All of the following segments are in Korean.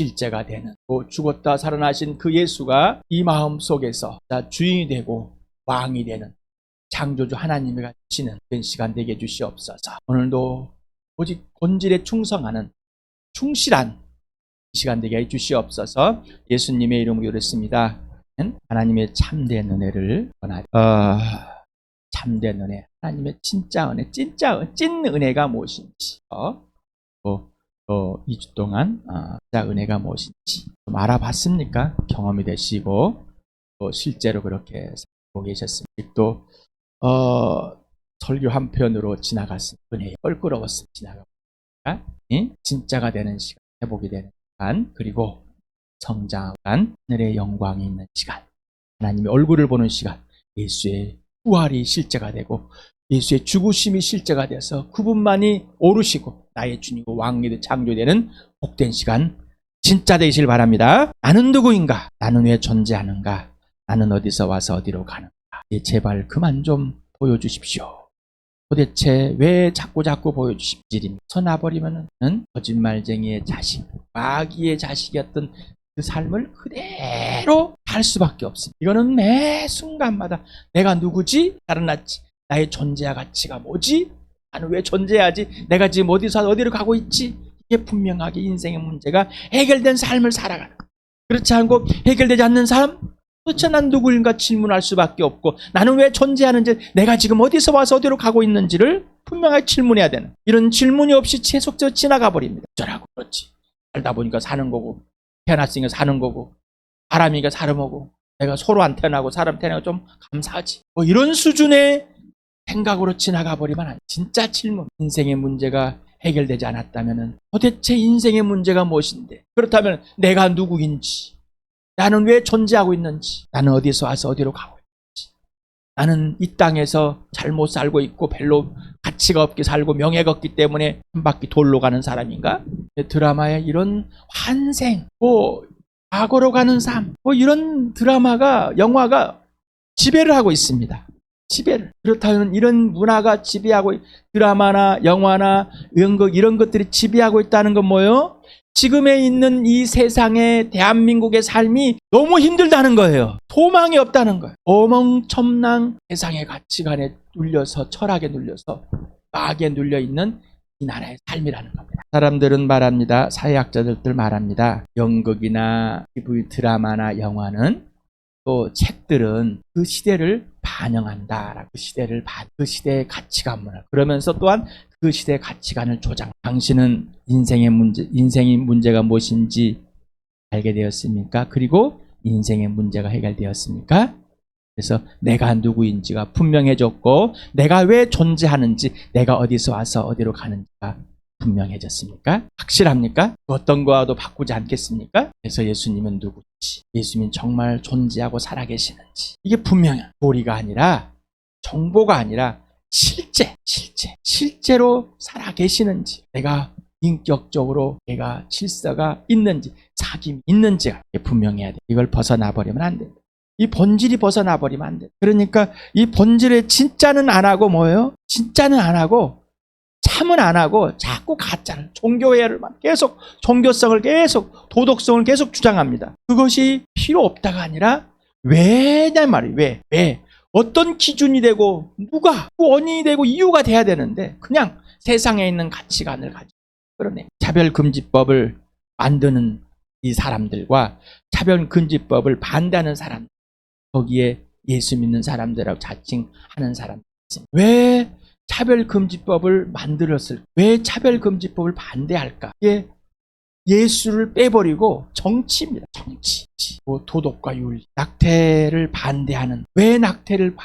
실제가 되는, 죽었다 살아나신 그 예수가 이 마음 속에서 주인이 되고 왕이 되는 창조주 하나님이 가시는 그런 시간 되게 해주시옵소서. 오늘도 오직 본질에 충성하는 충실한 시간 되게 해주시옵소서. 예수님의 이름으로 기도했습니다. 하나님의 참된 은혜를 원하옵소서. 참된 은혜, 하나님의 진짜 은혜, 찐 은혜가 무엇인지, 또 2주 동안 진짜 은혜가 무엇인지 좀 알아봤습니까? 경험이 되시고 또 실제로 그렇게 살고 계셨습니까? 또 설교 한 편으로 지나갔습니다. 은혜에 껄끄러웠습니다. 지나가니까 진짜가 되는 시간, 회복이 되는 시간, 그리고 성장한 하늘의 영광이 있는 시간, 하나님의 얼굴을 보는 시간, 예수의 부활이 실제가 되고 예수의 죽으심이 실제가 돼서 그분만이 오르시고 나의 주님과 왕이 창조되는 복된 시간 진짜 되시길 바랍니다. 나는 누구인가? 나는 왜 존재하는가? 나는 어디서 와서 어디로 가는가? 제발 그만 좀 보여주십시오. 도대체 왜 자꾸 보여주십지입니다. 서놔버리면은 거짓말쟁이의 자식, 마귀의 자식이었던 그 삶을 그대로 살 수밖에 없습니다. 이거는 매 순간마다 내가 누구지? 살아났지? 나의 존재와 가치가 뭐지? 나는 왜 존재하지? 내가 지금 어디서 어디로 가고 있지? 이게 분명하게 인생의 문제가 해결된 삶을 살아가는, 그렇지 않고 해결되지 않는 삶? 도대체 난 누구인가 질문할 수밖에 없고, 나는 왜 존재하는지, 내가 지금 어디서 와서 어디로 가고 있는지를 분명하게 질문해야 되는, 이런 질문이 없이 계속적으로 지나가 버립니다. 어쩌라고 그렇지. 살다 보니까 사는 거고, 태어났으니까 사는 거고, 사람이니까 사는 거고, 내가 서로 안 태어나고 사람 태어나고 좀 감사하지, 이런 수준의 생각으로 지나가 버리면 안 돼. 진짜 질문, 인생의 문제가 해결되지 않았다면 도대체 인생의 문제가 무엇인데, 그렇다면 내가 누구인지, 나는 왜 존재하고 있는지, 나는 어디서 와서 어디로 가고 있는지, 나는 이 땅에서 잘못 살고 있고 별로 가치가 없게 살고 명예가 없기 때문에 한 바퀴 돌로 가는 사람인가? 드라마에 이런 환생, 과거로 가는 삶, 이런 드라마가, 영화가 지배를 하고 있습니다. 지배를. 그렇다면 이런 문화가 지배하고, 드라마나 영화나 연극 이런 것들이 지배하고 있다는 건 뭐예요? 지금에 있는 이 세상의 대한민국의 삶이 너무 힘들다는 거예요. 소망이 없다는 거예요. 어멍청난 세상의 가치관에 눌려서, 철학에 눌려서, 마귀에 눌려있는 이 나라의 삶이라는 겁니다. 사람들은 말합니다. 사회학자들들 말합니다. 연극이나 TV 드라마나 영화는, 또 책들은 그 시대를 반영한다. 그 시대의 가치관을, 그러면서 또한 그 시대의 가치관을 조장. 당신은 인생의 문제가 무엇인지 알게 되었습니까? 그리고 인생의 문제가 해결되었습니까? 그래서 내가 누구인지가 분명해졌고, 내가 왜 존재하는지, 내가 어디서 와서 어디로 가는지가 분명해졌습니까? 확실합니까? 어떤 거와도 바꾸지 않겠습니까? 그래서 예수님은 누구지? 예수님은 정말 존재하고 살아계시는지, 이게 분명해요. 도리가 아니라, 정보가 아니라 실제로 살아계시는지, 내가 인격적으로 내가 질서가 있는지, 사귐이 있는지가 분명해야 돼. 이걸 벗어나버리면 안 돼. 이 본질이 벗어나버리면 안 돼. 그러니까 이 본질의 진짜는 안 하고 뭐예요? 진짜는 안 하고, 참은 안 하고 자꾸 가짜를, 종교회를만 계속, 종교성을 계속, 도덕성을 계속 주장합니다. 그것이 필요 없다가 아니라 왜냐 말이에요. 왜? 어떤 기준이 되고, 누가 원인이 되고 이유가 돼야 되는데, 그냥 세상에 있는 가치관을 가지고 그러네. 차별금지법을 만드는 이 사람들과 차별금지법을 반대하는 사람, 거기에 예수 믿는 사람들하고 자칭하는 사람들, 왜 차별금지법을 만들었을까? 왜 차별금지법을 반대할까? 이게 예수를 빼버리고 정치입니다. 정치. 도덕과 윤리. 낙태를 반대하는. 왜 낙태를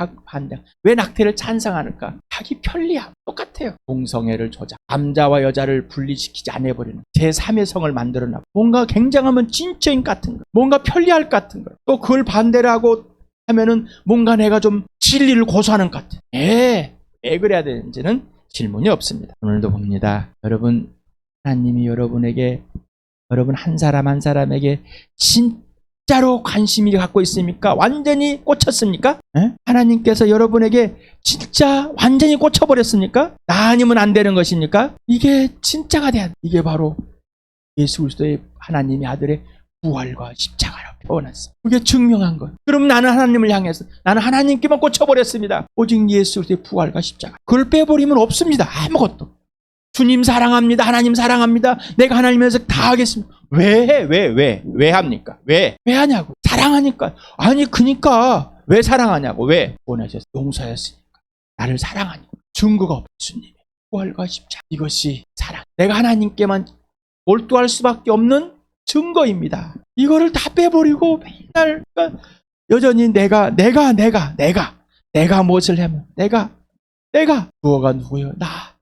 왜 낙태를 찬성하는가? 자기 편리함. 똑같아요. 동성애를 조장. 남자와 여자를 분리시키지 않아버리는 제3의 성을 만들어놔. 뭔가 굉장하면 진짜인 같은 거. 뭔가 편리할 것 같은 거. 또 그걸 반대를 하고 하면은 뭔가 내가 좀 진리를 고수하는 것 같아. 왜 그래야 되는지는 질문이 없습니다. 오늘도 봅니다. 여러분, 하나님이 여러분 한 사람 한 사람에게 진짜로 관심이 갖고 있습니까? 완전히 꽂혔습니까? 하나님께서 여러분에게 진짜 완전히 꽂혀버렸습니까? 나 아니면 안 되는 것입니까? 이게 진짜가 돼야 돼. 이게 바로 예수 그리스도의 하나님의 아들의 부활과 십자가로 표현했어. 그게 증명한 거예요. 그럼 나는 하나님을 향해서 나는 하나님께만 꽂혀버렸습니다. 오직 예수 그리스도의 부활과 십자가. 그걸 빼버리면 없습니다. 아무것도. 주님 사랑합니다. 하나님 사랑합니다. 내가 하나님에서 다 하겠습니다. 왜 합니까? 왜 하냐고. 사랑하니까. 아니 그니까 왜 사랑하냐고. 왜 원하셨어? 용서였으니까. 나를 사랑하니까. 증거가 없어. 주님의 부활과 십자가. 이것이 사랑. 내가 하나님께만 몰두할 수밖에 없는 증거입니다. 이거를 다 빼버리고 맨날 여전히 내가 무엇을 하면 내가 누가 누구요? 나.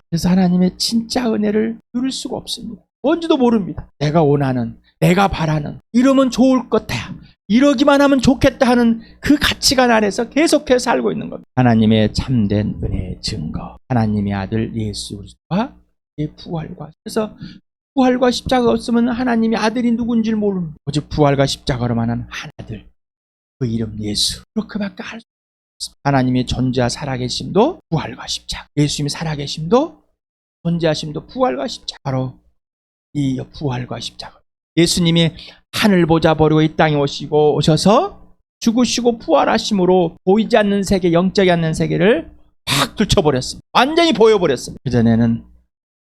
그래서 하나님의 진짜 은혜를 누릴 수가 없습니다. 뭔지도 모릅니다. 내가 원하는, 내가 바라는, 이러면 좋을 것 같아. 이러기만 하면 좋겠다 하는 그 가치관 안에서 계속해서 살고 있는 겁니다. 하나님의 참된 은혜의 증거, 하나님의 아들 예수 그리스도와 의 부활과. 그래서 부활과 십자가 없으면 하나님의 아들이 누군지를 모릅니다. 오직 부활과 십자가로만 한 아들, 그 이름 예수. 그렇게밖에 할 수 없습니다. 하나님의 존재와 살아계심도 부활과 십자가, 예수님이 살아계심도 존재하심도 부활과 십자가. 바로 이 부활과 십자가. 예수님이 하늘 보좌 버리고 이 땅에 오셔서 죽으시고 부활하심으로 보이지 않는 세계, 영적이 않는 세계를 확 들춰버렸습니다. 완전히 보여버렸습니다. 그전에는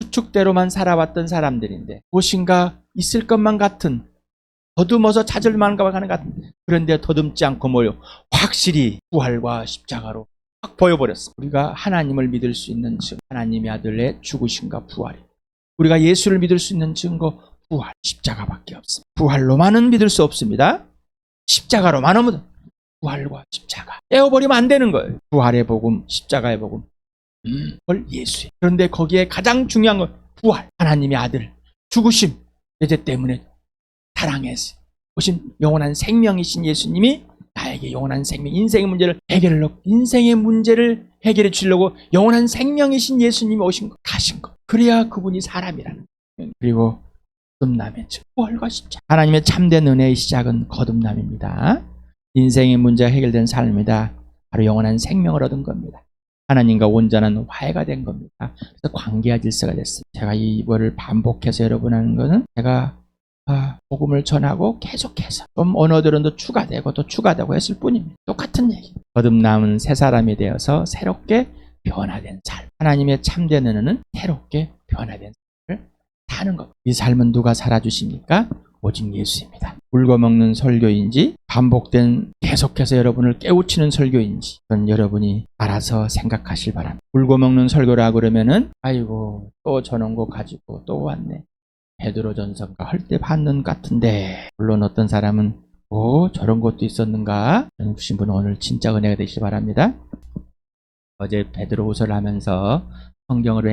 추측대로만 살아왔던 사람들인데 무엇인가 있을 것만 같은, 더듬어서 찾을 만한 것 같은, 그런데 더듬지 않고 확실히 부활과 십자가로 확 보여버렸습니다. 우리가 하나님을 믿을 수 있는 증거, 하나님의 아들의 죽으심과 부활이. 우리가 예수를 믿을 수 있는 증거, 부활, 십자가밖에 없습니다. 부활로만은 믿을 수 없습니다. 십자가로만은 부활과 십자가. 떼어버리면 안 되는 거예요. 부활의 복음, 십자가의 복음. 그걸 예수예요. 그런데 거기에 가장 중요한 건 부활, 하나님의 아들, 죽으심, 예제 때문에 사랑해서 오신 영원한 생명이신 예수님이 나에게 영원한 생명, 인생의 문제를 해결해 주려고 영원한 생명이신 예수님이 오신 거, 가신 거. 그래야 그분이 사람이라는 거예요. 그리고 거듭남의 증거, 부활과 십자가. 하나님의 참된 은혜의 시작은 거듭남입니다. 인생의 문제가 해결된 삶이다. 바로 영원한 생명을 얻은 겁니다. 하나님과 온전한 화해가 된 겁니다. 그래서 관계와 질서가 됐습니다. 제가 이거를 반복해서 여러분 하는 거는 제가 복음을 전하고 계속해서 좀 언어들은 더 추가되고 또 추가되고 했을 뿐입니다. 똑같은 얘기. 거듭남은 새 사람이 되어서 새롭게 변화된 삶. 하나님의 참된 은혜는 새롭게 변화된 삶을 사는 것. 이 삶은 누가 살아주십니까? 오직 예수입니다. 울고먹는 설교인지 반복된 계속해서 여러분을 깨우치는 설교인지 그건 여러분이 알아서 생각하실 바랍니다. 울고먹는 설교라 그러면은 아이고 또 저런 거 가지고 또 왔네. 베드로전서가 할 때 받는 같은데, 물론 어떤 사람은 저런 것도 있었는가 보신 분은 오늘 진짜 은혜가 되시기 바랍니다. 어제 베드로후서를 하면서 성경을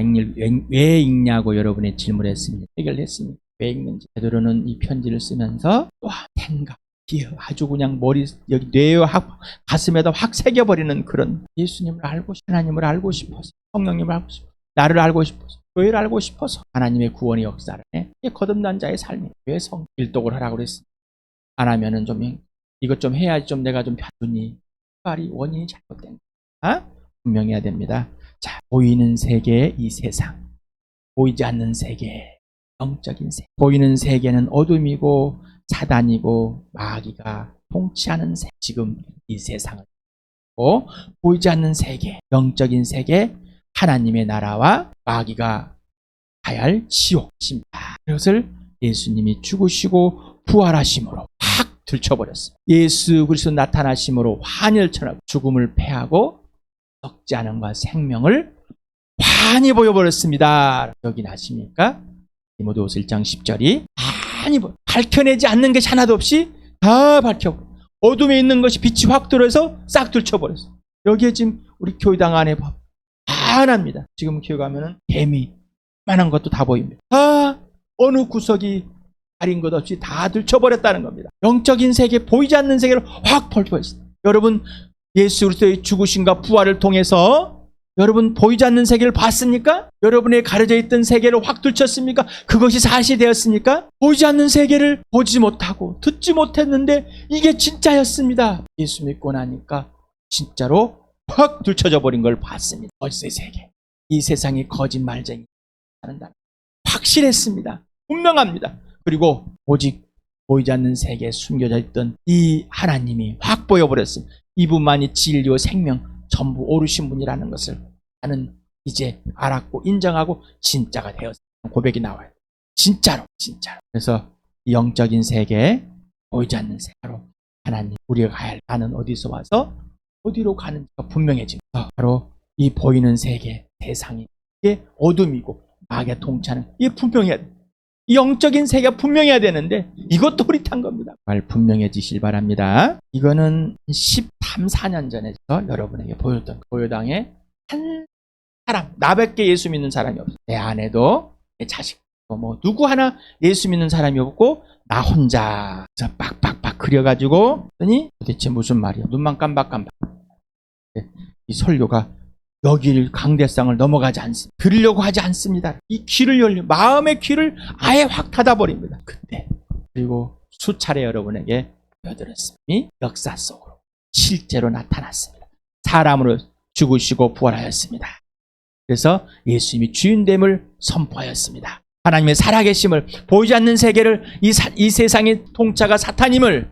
왜 읽냐고 여러분이 질문했습니다. 해결했습니다. 왜 읽는지. 베드로는 이 편지를 쓰면서 생각, 기억, 아주 그냥 여기 뇌와 가슴에다 확 새겨버리는 그런 예수님을 알고 싶어서, 하나님을 알고 싶어서, 성령님을 알고 싶어서, 나를 알고 싶어서, 교회를 알고 싶어서 하나님의 구원의 역사를 이게 거듭난 자의 삶이. 왜 일독을 하라고 그랬습니다. 안 하면은 좀 이것 좀 해야지 좀 내가 좀 편하니. 원인이 잘못된 거야. 분명해야 됩니다. 자, 보이는 세계, 이 세상, 보이지 않는 세계, 영적인 세계. 보이는 세계는 어둠이고 사단이고 마귀가 통치하는 세계. 지금 이 세상을 보이지 않는 세계, 영적인 세계, 하나님의 나라와 마귀가 가야 할 지옥입니다. 그것을 예수님이 죽으시고 부활하심으로 확 들춰버렸어요. 예수 그리스도 나타나심으로 환혈처럼 죽음을 패하고 썩지 않은 과 생명을 환히 보여버렸습니다. 여기 나십니까? 디모데후서 1장 10절이 환히 밝혀내지 않는 것이 하나도 없이 다 밝혀, 어둠에 있는 것이 빛이 확 들어서 싹 들춰버렸어요. 여기에 지금 우리 교회당 안에 환합니다. 지금 교회 가면은 개미만한 것도 다 보입니다. 다 어느 구석이 가린 것 없이 다 들춰버렸다는 겁니다. 영적인 세계, 보이지 않는 세계를 확 펼쳐버렸어요. 여러분 예수 그리스도의 죽으심과 부활을 통해서 여러분 보이지 않는 세계를 봤습니까? 여러분의 가려져 있던 세계를 확 들쳤습니까? 그것이 사실이 되었습니까? 보이지 않는 세계를 보지 못하고 듣지 못했는데 이게 진짜였습니다. 예수 믿고 나니까 진짜로 확 들춰져 버린 걸 봤습니다. 거짓의 세계, 이 세상이 거짓말쟁이 한다. 확실했습니다. 분명합니다. 그리고 오직 보이지 않는 세계에 숨겨져 있던 이 하나님이 확 보여버렸습니다. 이분만이 진리와 생명 전부 오르신 분이라는 것을 나는 이제 알았고 인정하고 진짜가 되었습니다. 고백이 나와요. 진짜로. 그래서 이 영적인 세계에 보이지 않는 세계로 하나님, 우리가 가야 할 나는 어디서 와서 어디로 가는지가 분명해집니다. 바로 이 보이는 세계, 세상이 이게 어둠이고 악의 통치하는 이게 분명해야 돼. 이 영적인 세계가 분명해야 되는데 이것도 흐릿한 겁니다. 말 분명해지실 바랍니다. 이거는 13, 14년 전에 여러분에게 보였던 보여당의 한 사람, 나밖에 예수 믿는 사람이 없어요. 내 아내도 내 자식도 뭐 누구 하나 예수 믿는 사람이 없고 나 혼자 빡빡빡 그려가지고 했더니 도대체 무슨 말이야. 눈만 깜박깜박. 이 설교가 여길 강대상을 넘어가지 않습니다. 들으려고 하지 않습니다. 이 귀를 열려 마음의 귀를 아예 확 닫아버립니다. 그때 그리고 수차례 여러분에게 보여드렸습니다. 역사 속으로 실제로 나타났습니다. 사람으로 죽으시고 부활하였습니다. 그래서 예수님이 주인됨을 선포하였습니다. 하나님의 살아계심을 보이지 않는 세계를 이 세상의 통치자가 사탄임을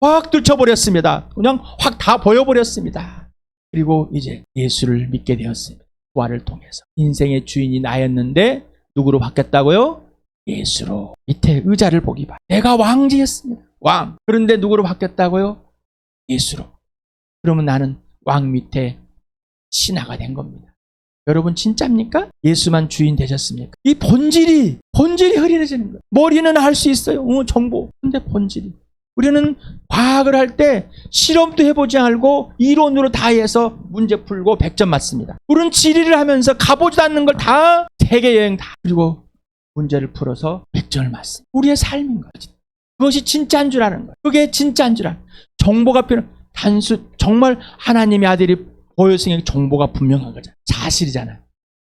확 뚫쳐버렸습니다. 그냥 확 다 보여버렸습니다. 그리고 이제 예수를 믿게 되었습니다. 부활을 통해서 인생의 주인이 나였는데 누구로 바뀌었다고요? 예수로. 밑에 의자를 보기 봐. 내가 왕지였습니다. 왕. 그런데 누구로 바뀌었다고요? 예수로. 그러면 나는 왕 밑에 신하가 된 겁니다. 여러분 진짜입니까? 예수만 주인 되셨습니까? 이 본질이 흐려지는 거예요. 머리는 할 수 있어요. 정보. 근데 본질이. 우리는 과학을 할 때 실험도 해보지 않고 이론으로 다 해서 문제 풀고 100점 맞습니다. 우리는 지리를 하면서 가보지도 않는 걸 다 세계여행 다 그리고 문제를 풀어서 100점을 맞습니다. 우리의 삶인 거지. 그것이 진짜인 줄 아는 거예요. 그게 진짜인 줄 아는 거예요. 정보가 정말 하나님의 아들이 보여주신 정보가 분명한 거잖아요. 사실이잖아요.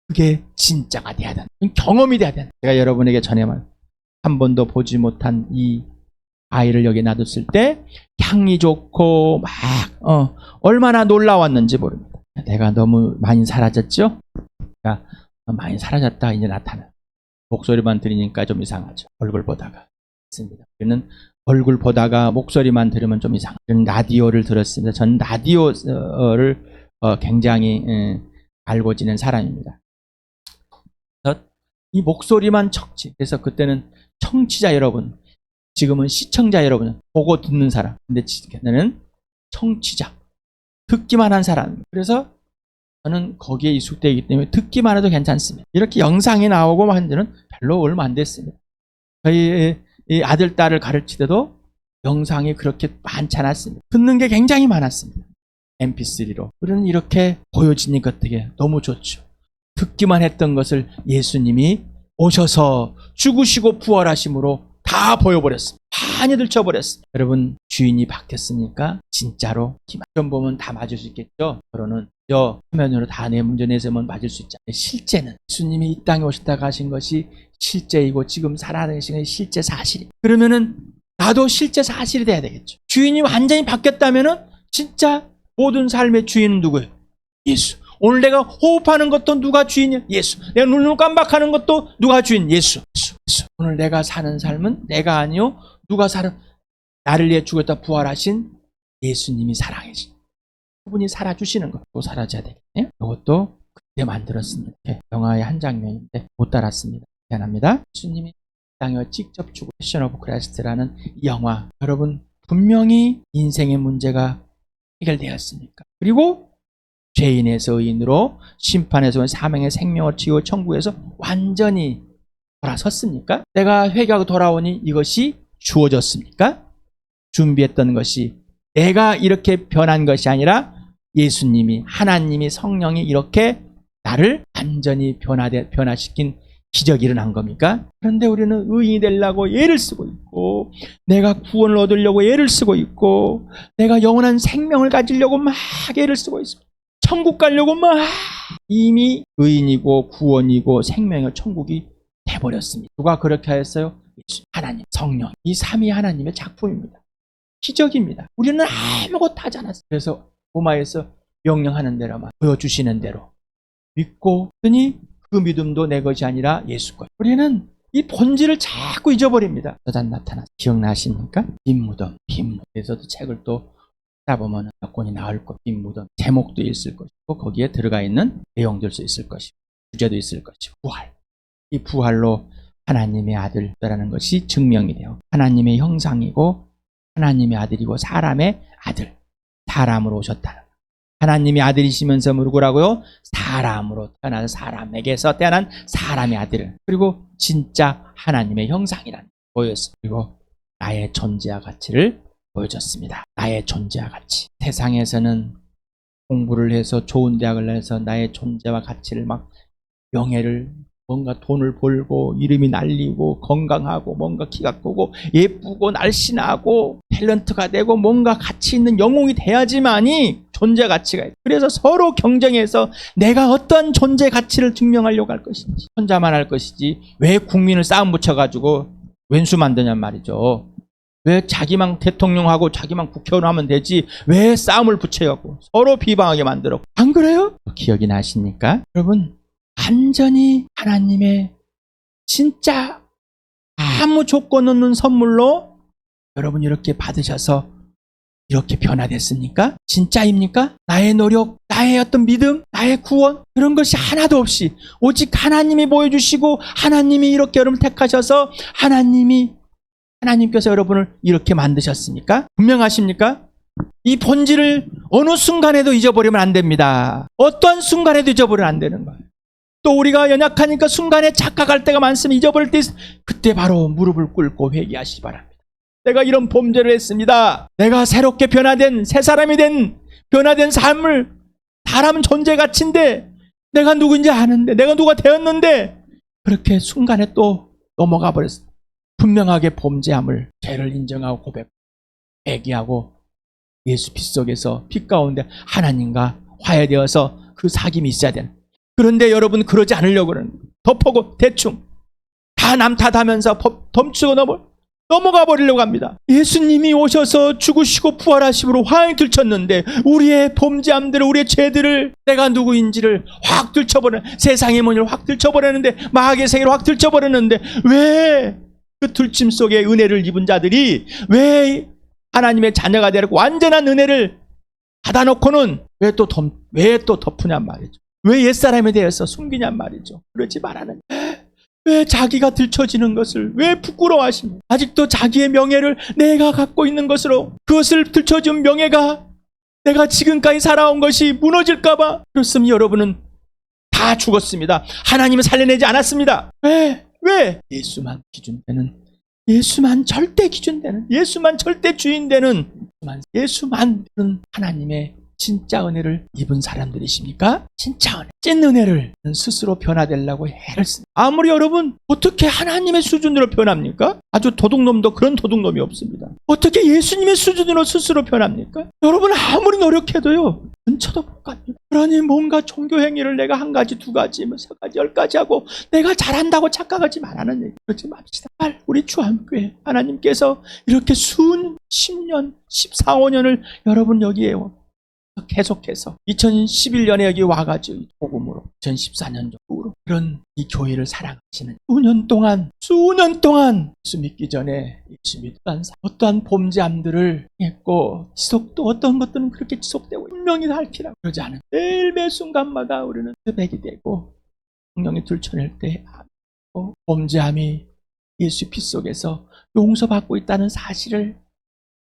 그게 진짜가 돼야 된다. 경험이 돼야 된다. 제가 여러분에게 전에만 한 번도 보지 못한 이 아이를 여기 놔뒀을 때 향이 좋고 막 얼마나 놀라웠는지 모릅니다. 내가 너무 많이 사라졌죠? 그러니까 많이 사라졌다 이제 나타나. 목소리만 들으니까 좀 이상하죠. 얼굴 보다가. 맞습니다. 우리는 얼굴 보다가 목소리만 들으면 좀 이상해요. 라디오를 들었습니다. 전 라디오를 굉장히 알고 지낸 사람입니다. 이 목소리만 청취. 그래서 그때는 청취자 여러분, 지금은 시청자 여러분, 보고 듣는 사람. 근데 그때는 청취자, 듣기만 한 사람. 그래서 저는 거기에 익숙되기 때문에 듣기만 해도 괜찮습니다. 이렇게 영상이 나오고 한 지는 별로 얼마 안 됐습니다. 저희 아들, 딸을 가르칠 때도 영상이 그렇게 많지 않았습니다. 듣는 게 굉장히 많았습니다. mp3로. 우리는 이렇게 보여지니까 되게 너무 좋죠. 듣기만 했던 것을 예수님이 오셔서 죽으시고 부활하심으로 다 보여버렸습니다. 많이 들춰버렸습니다. 여러분 주인이 바뀌었으니까 진짜로 좀 보면 다 맞을 수 있겠죠. 결혼은 화면으로 다 내 문제 내세우면 맞을 수 있잖아요. 실제는 예수님이 이 땅에 오셨다가 하신 것이 실제이고 지금 살아계신 것이 실제 사실이. 그러면은 나도 실제 사실이 돼야 되겠죠. 주인이 완전히 바뀌었다면은 진짜 모든 삶의 주인은 누구예요? 예수. 오늘 내가 호흡하는 것도 누가 주인이야? 예수. 내가 눈을 깜박하는 것도 누가 주인? 예수. 오늘 내가 사는 삶은 내가 아니요. 누가 나를 위해 죽었다 부활하신 예수님이 살아계신. 그분이 살아주시는 것. 또 사라져야 되겠네요. 이것도 그때 만들었습니다. 영화의 한 장면인데 못 따랐습니다. 미안합니다. 예수님이 땅에 직접 죽고 패션 오브 크라이스트라는 이 영화. 여러분 분명히 인생의 문제가 해결되었습니까? 그리고 죄인에서 의인으로 심판에서 사명의 생명을 치고 천국에서 완전히 돌아섰습니까? 내가 회개하고 돌아오니 이것이 주어졌습니까? 준비했던 것이 내가 이렇게 변한 것이 아니라 예수님이 하나님이 성령이 이렇게 나를 완전히 변화시킨 기적이 일어난 겁니까? 그런데 우리는 의인이 되려고 애를 쓰고 있고 내가 구원을 얻으려고 애를 쓰고 있고 내가 영원한 생명을 가지려고 막 애를 쓰고 있습니다. 천국 가려고 막 이미 의인이고 구원이고 생명의 천국이 돼버렸습니다. 누가 그렇게 하였어요? 하나님, 성령. 이 삼위 하나님의 작품입니다. 기적입니다. 우리는 아무것도 하지 않았어요. 그래서 로마에서 명령하는 대로만 보여주시는 대로 믿고 그니 그 믿음도 내 것이 아니라 예수 것. 우리는 이 본질을 자꾸 잊어버립니다. 여단 나타나 기억나십니까? 빈 무덤, 빈 무덤에서도 책을 또 찾아보면 몇 권이 나올 것, 빈 무덤 제목도 있을 것이고 거기에 들어가 있는 내용들도 있을 것이고 주제도 있을 것이고 부활, 이 부활로 하나님의 아들이라는 것이 증명이 돼요. 하나님의 형상이고 하나님의 아들이고 사람의 아들, 사람으로 오셨다는 거예요. 하나님의 아들이시면서 누구라고요? 사람으로 태어나서 사람에게서 태어난 사람의 아들, 그리고 진짜 하나님의 형상이라는 보였어요. 그리고 나의 존재와 가치를 보여줬습니다. 나의 존재와 가치. 세상에서는 공부를 해서 좋은 대학을 내서 나의 존재와 가치를 막 명예를 뭔가 돈을 벌고 이름이 날리고 건강하고 뭔가 키가 크고 예쁘고 날씬하고 탤런트가 되고 뭔가 가치 있는 영웅이 돼야지만이 존재 가치가 있어요. 그래서 서로 경쟁해서 내가 어떤 존재 가치를 증명하려고 할 것인지 혼자만 할 것이지 왜 국민을 싸움 붙여가지고 왼수 만드냔 말이죠. 왜 자기만 대통령하고 자기만 국회의원 하면 되지 왜 싸움을 붙여갖고 서로 비방하게 만들어. 안 그래요? 기억이 나십니까? 여러분 완전히 하나님의 진짜 아무 조건 없는 선물로 여러분 이렇게 받으셔서 이렇게 변화됐습니까? 진짜입니까? 나의 노력, 나의 어떤 믿음, 나의 구원 그런 것이 하나도 없이 오직 하나님이 보여주시고 하나님이 이렇게 여러분을 택하셔서 하나님께서 여러분을 이렇게 만드셨습니까? 분명하십니까? 이 본질을 어느 순간에도 잊어버리면 안 됩니다. 어떠한 순간에도 잊어버리면 안 되는 거예요. 또 우리가 연약하니까 순간에 착각할 때가 많으면 잊어버릴 때 그때 바로 무릎을 꿇고 회개하시기 바랍니다. 내가 이런 범죄를 했습니다. 내가 새롭게 변화된 새 사람이 된 변화된 삶을 사람 존재 가치인데 내가 누구인지 아는데 내가 누가 되었는데 그렇게 순간에 또 넘어가 버렸어요. 분명하게 범죄함을 죄를 인정하고 고백 회개하고 예수 피 속에서 피 가운데 하나님과 화해되어서 그 사귐이 있어야 되는. 그런데 여러분 그러지 않으려고 그러는 거예요. 덮어고 대충 다 남 탓하면서 덤치고 넘어가 버리려고 합니다. 예수님이 오셔서 죽으시고 부활하심으로 화형이 들쳤는데 우리의 범죄함들을 우리의 죄들을 내가 누구인지를 확 들쳐버려 세상의 문을 확 들쳐버렸는데 마귀의 세계를 확 들쳐버렸는데 왜 그 들짐 속에 은혜를 입은 자들이 왜 하나님의 자녀가 되고 완전한 은혜를 받아놓고는 왜 또 덮으냔 말이죠. 왜 옛사람에 대해서 숨기냔 말이죠. 그러지 말라는 왜 자기가 들춰지는 것을 왜 부끄러워하십니까? 아직도 자기의 명예를 내가 갖고 있는 것으로 그것을 들춰준 명예가 내가 지금까지 살아온 것이 무너질까봐 그렇습니다. 여러분은 다 죽었습니다. 하나님은 살려내지 않았습니다. 왜? 예수만 기준되는 예수만 절대 기준되는 예수만 절대 주인되는 예수만 하나님의 진짜 은혜를 입은 사람들이십니까? 진짜 은혜, 찐 은혜를 스스로 변화되려고 애를 씁니다. 아무리 여러분 어떻게 하나님의 수준으로 변합니까? 아주 도둑놈도 그런 도둑놈이 없습니다. 어떻게 예수님의 수준으로 스스로 변합니까? 여러분 아무리 노력해도요 근처도 못 갑니다. 그러니 뭔가 종교 행위를 내가 한 가지, 두 가지, 세 가지, 10가지 하고 내가 잘한다고 착각하지 말라는 얘기. 그러지 맙시다. 우리 주한교회 하나님께서 이렇게 10년, 14, 15년을 여러분 여기에 계속해서 2011년에 여기 와가지고 복음으로 2014년 정도로 그런 이 교회를 사랑하시는 수년 동안 예수 믿기 전에 예수 믿던 어떠한 범죄함들을 했고 지속도 어떤 것들은 그렇게 지속되고 분명히 살피라고 그러지 않은 매일 매 순간마다 우리는 새벽이 되고 성령이 들춰낼 때 범죄함이 예수 피 속에서 용서받고 있다는 사실을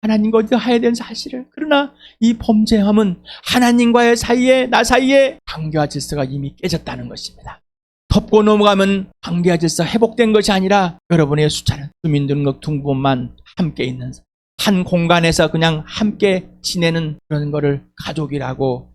하나님과 어디가 해야 되는 사실을. 그러나 이 범죄함은 하나님과의 사이에 나 사이에 관계와 질서가 이미 깨졌다는 것입니다. 덮고 넘어가면 관계와 질서가 회복된 것이 아니라 여러분의 숫자는 주민등록 등본만 함께 있는 한 공간에서 그냥 함께 지내는 그런 거를 가족이라고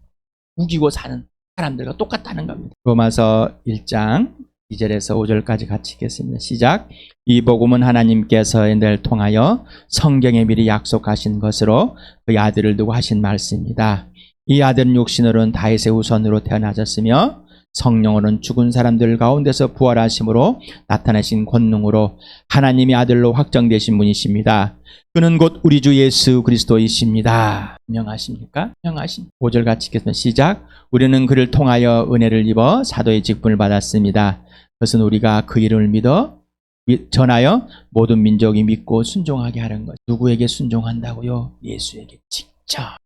우기고 사는 사람들과 똑같다는 겁니다. 로마서 1장 2절에서 5절까지 같이 읽겠습니다. 시작. 이 복음은 하나님께서 늘 통하여 성경에 미리 약속하신 것으로 그 아들을 두고 하신 말씀입니다. 이 아들은 육신으로는 다윗의 후손으로 태어나셨으며 성령으로는 죽은 사람들 가운데서 부활하심으로 나타나신 권능으로 하나님의 아들로 확정되신 분이십니다. 그는 곧 우리 주 예수 그리스도이십니다. 명하십니까? 명하십니다. 5절 같이 읽겠습니다. 시작. 우리는 그를 통하여 은혜를 입어 사도의 직분을 받았습니다. 그것은 우리가 그 이름을 믿어 전하여 모든 민족이 믿고 순종하게 하는 것. 누구에게 순종한다고요? 예수에게 직접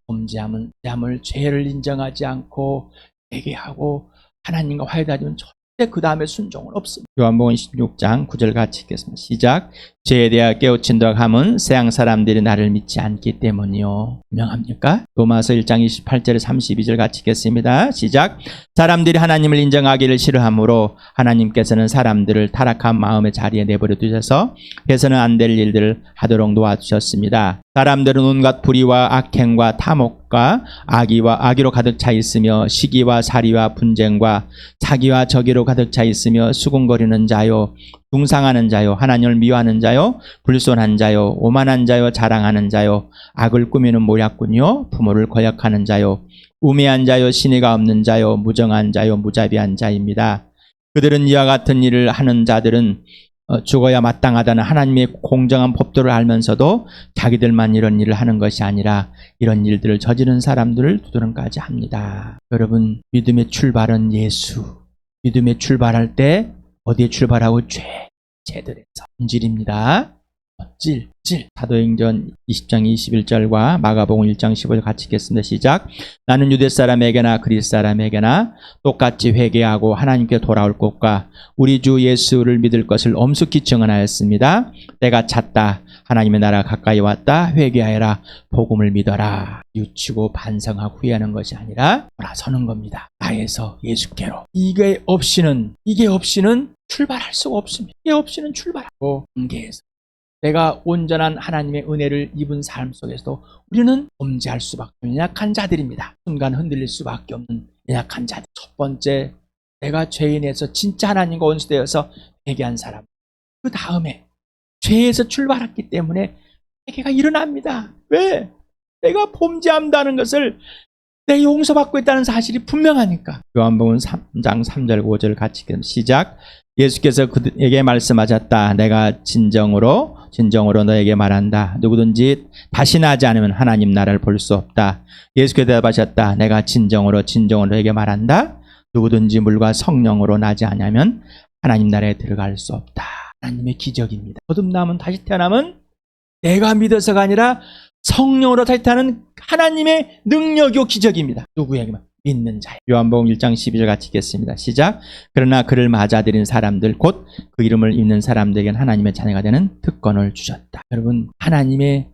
범죄함을 죄를 인정하지 않고 회개하고 하나님과 화해하면 절대 그 다음에 순종은 없습니다. 요한복음 16장 9절 같이 읽겠습니다. 시작. 죄에 대하여 깨우친다고 함은 세상 사람들이 나를 믿지 않기 때문이요. 분명합니까? 로마서 1장 28절 32절 같이 읽겠습니다. 시작. 사람들이 하나님을 인정하기를 싫어하므로 하나님께서는 사람들을 타락한 마음의 자리에 내버려 두셔서 해서는 안 될 일들을 하도록 놓아주셨습니다. 사람들은 온갖 불의와 악행과 탐욕과 악의로 가득 차 있으며 시기와 살이와 분쟁과 사기와 저기로 가득 차 있으며 수군거리는 자요, 중상하는 자요, 하나님을 미워하는 자요, 불손한 자요, 오만한 자요, 자랑하는 자요, 악을 꾸미는 모략꾼요, 부모를 거역하는 자요, 우매한 자요, 신의가 없는 자요, 무정한 자요, 무자비한 자입니다. 그들은 이와 같은 일을 하는 자들은 죽어야 마땅하다는 하나님의 공정한 법도를 알면서도 자기들만 이런 일을 하는 것이 아니라 이런 일들을 저지른 사람들을 두드러까지 합니다. 여러분, 믿음의 출발은 예수. 믿음의 출발할 때 어디에 출발하고? 죄들에서. 본질입니다. 질. 사도행전 20장 21절과 마가복음 1장 15절 같이 읽겠습니다. 시작. 나는 유대 사람에게나 그리스 사람에게나 똑같이 회개하고 하나님께 돌아올 것과 우리 주 예수를 믿을 것을 엄숙히 증언하였습니다. 때가 찼다. 하나님의 나라가 가까이 왔다. 회개하여라. 복음을 믿어라. 뉘우치고 반성하고 후회하는 것이 아니라 돌아서는 겁니다. 나에서 예수께로. 이게 없이는 출발할 수가 없습니다. 이게 없이는 출발하고 관계에서 내가 온전한 하나님의 은혜를 입은 삶 속에서도 우리는 범죄할 수밖에 없는 연약한 자들입니다. 순간 흔들릴 수밖에 없는 연약한 자들. 첫 번째, 내가 죄인에서 진짜 하나님과 원수되어서 회개한 사람. 그 다음에 죄에서 출발했기 때문에 회개가 일어납니다. 왜? 내가 범죄한다는 것을 내 용서받고 있다는 사실이 분명하니까. 요한복음 3장 3절 5절 같이 읽습니다. 시작. 예수께서 그에게 말씀하셨다. 내가 진정으로 너에게 말한다. 누구든지 다시 나지 않으면 하나님 나라를 볼 수 없다. 예수께서 대답하셨다. 내가 진정으로 너에게 말한다. 누구든지 물과 성령으로 나지 않으면 하나님 나라에 들어갈 수 없다. 하나님의 기적입니다. 거듭남은 다시 태어남은 내가 믿어서가 아니라 성령으로 다시 태어나는 하나님의 능력이요 기적입니다. 누구에게만? 믿는 자예요. 요한복음 1장 12절 같이 읽겠습니다. 시작. 그러나 그를 맞아들인 사람들 곧 그 이름을 입는 사람들에게는 하나님의 자녀가 되는 특권을 주셨다. 여러분, 하나님의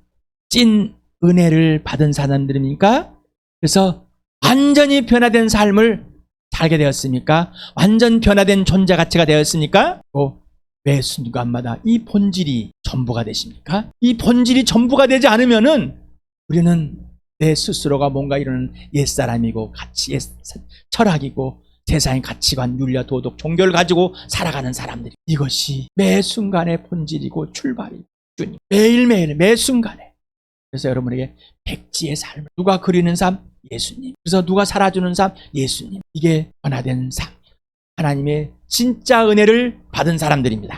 찐 은혜를 받은 사람들입니까? 그래서 완전히 변화된 삶을 살게 되었습니까? 완전 변화된 존재 가치가 되었습니까? 매 순간마다 이 본질이 전부가 되십니까? 이 본질이 전부가 되지 않으면은 우리는 내 스스로가 뭔가 이런 옛사람이고 가치, 철학이고 세상의 가치관, 윤리, 도덕, 종교를 가지고 살아가는 사람들이 이것이 매 순간의 본질이고 출발이 주님 매일매일 매 순간에. 그래서 여러분에게 백지의 삶을 누가 그리는 삶? 예수님. 그래서 누가 살아주는 삶? 예수님. 이게 변화된 삶. 하나님의 진짜 은혜를 받은 사람들입니다.